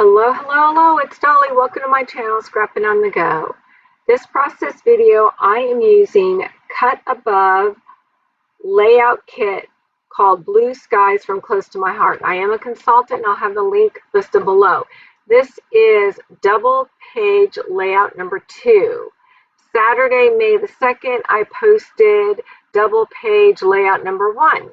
Hello, hello, hello, it's Dolly. Welcome to my channel, Scrapping on the Go. This process video, I am using Cut Above layout kit called Blue Skies from Close to My Heart. I am a consultant and I'll have the link listed below. This is double page layout number 2. Saturday, May the 2nd, I posted double page layout number 1.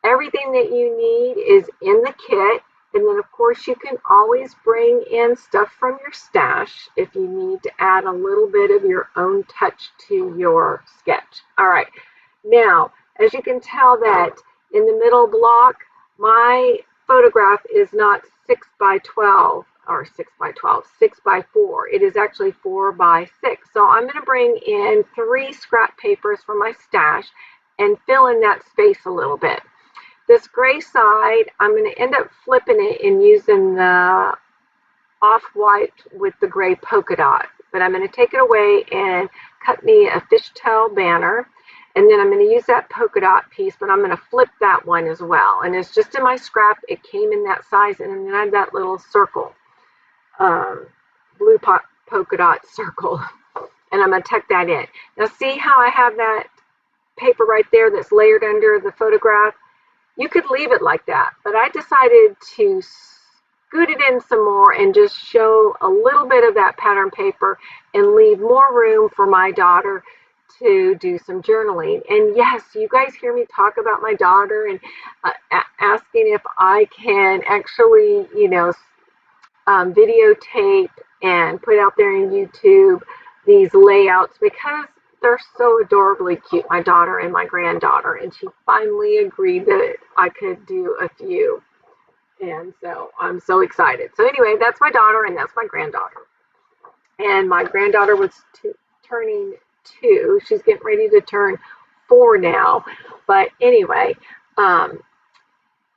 Everything that you need is in the kit. And then, of course, you can always bring in stuff from your stash if you need to add a little bit of your own touch to your sketch. All right. Now, as you can tell that in the middle block, my photograph is not 6 by 12 or 6 by 12, 6 by 4. It is actually 4 by 6. So I'm going to bring in 3 scrap papers from my stash and fill in that space a little bit. This gray side, I'm going to end up flipping it and using the off-white with the gray polka dot. But I'm going to take it away and cut me a fishtail banner. And then I'm going to use that polka dot piece, but I'm going to flip that one as well. And it's just in my scrap. It came in that size. And then I have that little circle, blue polka dot circle. And I'm going to tuck that in. Now see how I have that paper right there that's layered under the photograph? You could leave it like that, but I decided to scoot it in some more and just show a little bit of that pattern paper and leave more room for my daughter to do some journaling. And yes, you guys hear me talk about my daughter and asking if I can actually, videotape and put out there in YouTube these layouts because they're so adorably cute, my daughter and my granddaughter, and she finally agreed that I could do a few. And so I'm so excited. So anyway, that's my daughter and that's my granddaughter. And my granddaughter was turning 2. She's getting ready to turn 4 now. But anyway,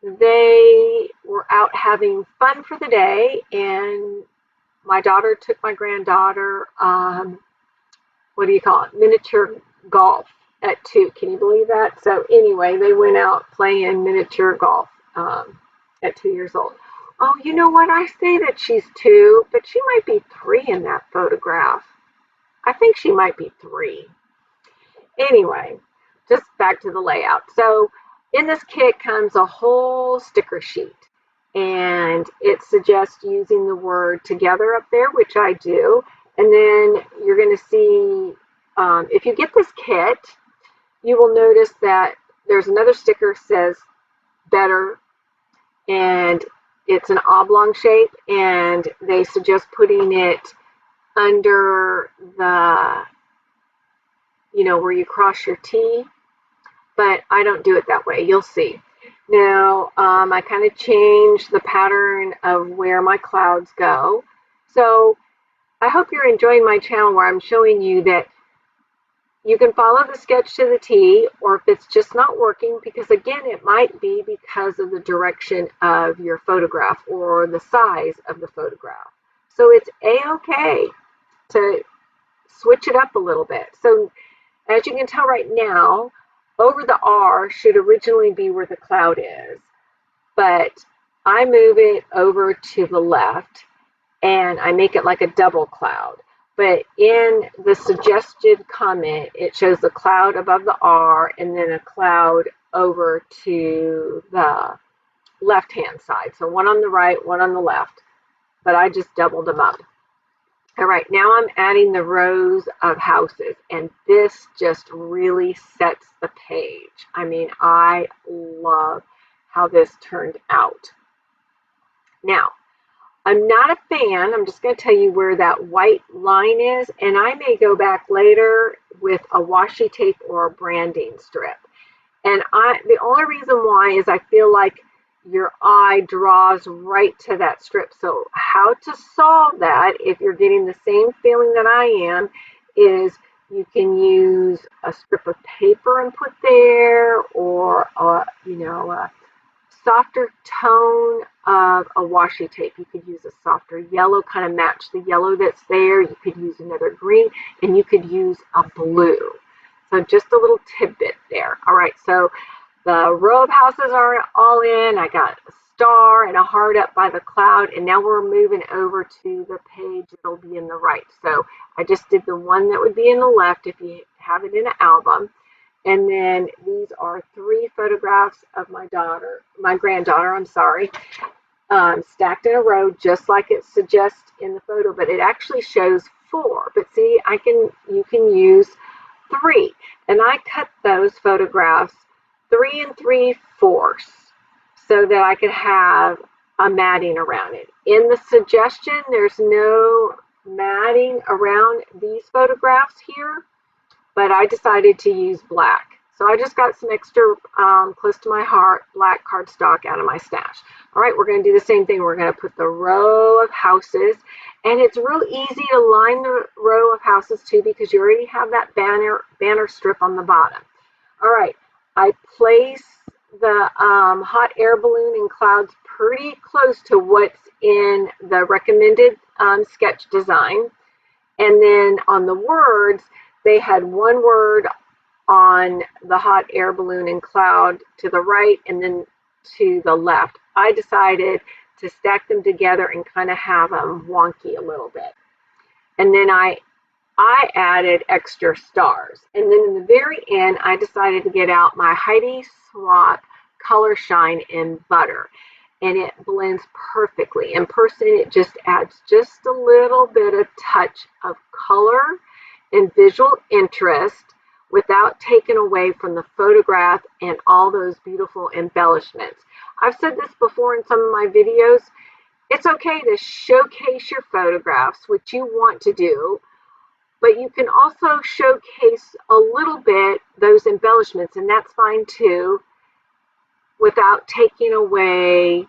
they were out having fun for the day, and my daughter took my granddaughter miniature golf at 2. Can you believe that? So anyway, they went out playing miniature golf at 2 years old. Oh, you know what? I say that she's 2, but she might be 3 in that photograph. I think she might be 3. Anyway, just back to the layout. So in this kit comes a whole sticker sheet, and it suggests using the word together up there, which I do. And then you're going to see, if you get this kit, you will notice that there's another sticker that says better, and it's an oblong shape, and they suggest putting it under the, where you cross your T, but I don't do it that way. You'll see. Now, I kind of changed the pattern of where my clouds go. So I hope you're enjoying my channel where I'm showing you that you can follow the sketch to the T, or if it's just not working, because again, it might be because of the direction of your photograph or the size of the photograph. So it's a-okay to switch it up a little bit. So as you can tell right now, over the R should originally be where the cloud is, but I move it over to the left and I make it like a double cloud. But in the suggested comment, it shows the cloud above the R and then a cloud over to the left-hand side. So one on the right, one on the left, but I just doubled them up. All right, now I'm adding the rows of houses, and this just really sets the page. I mean, I love how this turned out. Now, I'm not a fan. I'm just going to tell you where that white line is, and I may go back later with a washi tape or a branding strip. And the only reason why is I feel like your eye draws right to that strip. So how to solve that, if you're getting the same feeling that I am, is you can use a strip of paper and put there, or a softer tone of a washi tape. You could use a softer yellow, kind of match the yellow that's there. You could use another green, and you could use a blue. So just a little tidbit there. All right, so the row of houses are all in. I got star and a heart up by the cloud, and now we're moving over to the page that'll be in the right. So I just did the one that would be in the left if you have it in an album. And then these are 3 photographs of my granddaughter, I'm sorry, stacked in a row, just like it suggests in the photo, but it actually shows 4. But see, you can use 3. And I cut those photographs 3 3/4 so that I could have a matting around it. In the suggestion, there's no matting around these photographs here, but I decided to use black. So I just got some extra close to my heart black cardstock out of my stash. All right, we're going to do the same thing. We're going to put the row of houses, and it's real easy to line the row of houses too because you already have that banner strip on the bottom. All right, I place the hot air balloon and clouds pretty close to what's in the recommended sketch design. And then on the words, they had one word on the hot air balloon and cloud to the right and then to the left. I decided to stack them together and kind of have them wonky a little bit. And then I added extra stars. And then in the very end, I decided to get out my Heidi Swapp Color Shine in Butter. And it blends perfectly. In person, it just adds just a little bit of touch of color and visual interest without taking away from the photograph and all those beautiful embellishments. I've said this before in some of my videos. It's okay to showcase your photographs, which you want to do, but you can also showcase a little bit those embellishments, and that's fine too, without taking away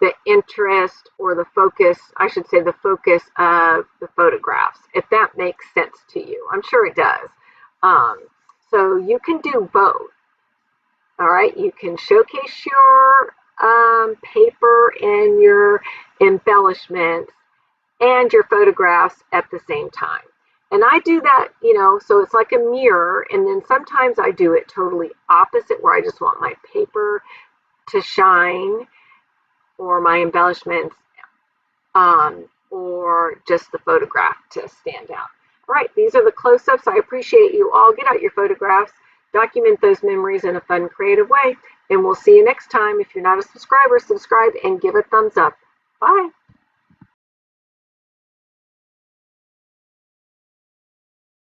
the interest or the focus, I should say the focus of the photographs, if that makes sense to you. I'm sure it does. So you can do both. All right, you can showcase your paper and your embellishments and your photographs at the same time. And I do that, so it's like a mirror, and then sometimes I do it totally opposite where I just want my paper to shine or my embellishments or just the photograph to stand out. All right, these are the close-ups. I appreciate you all. Get out your photographs, document those memories in a fun, creative way, and we'll see you next time. If you're not a subscriber, subscribe and give a thumbs up. Bye.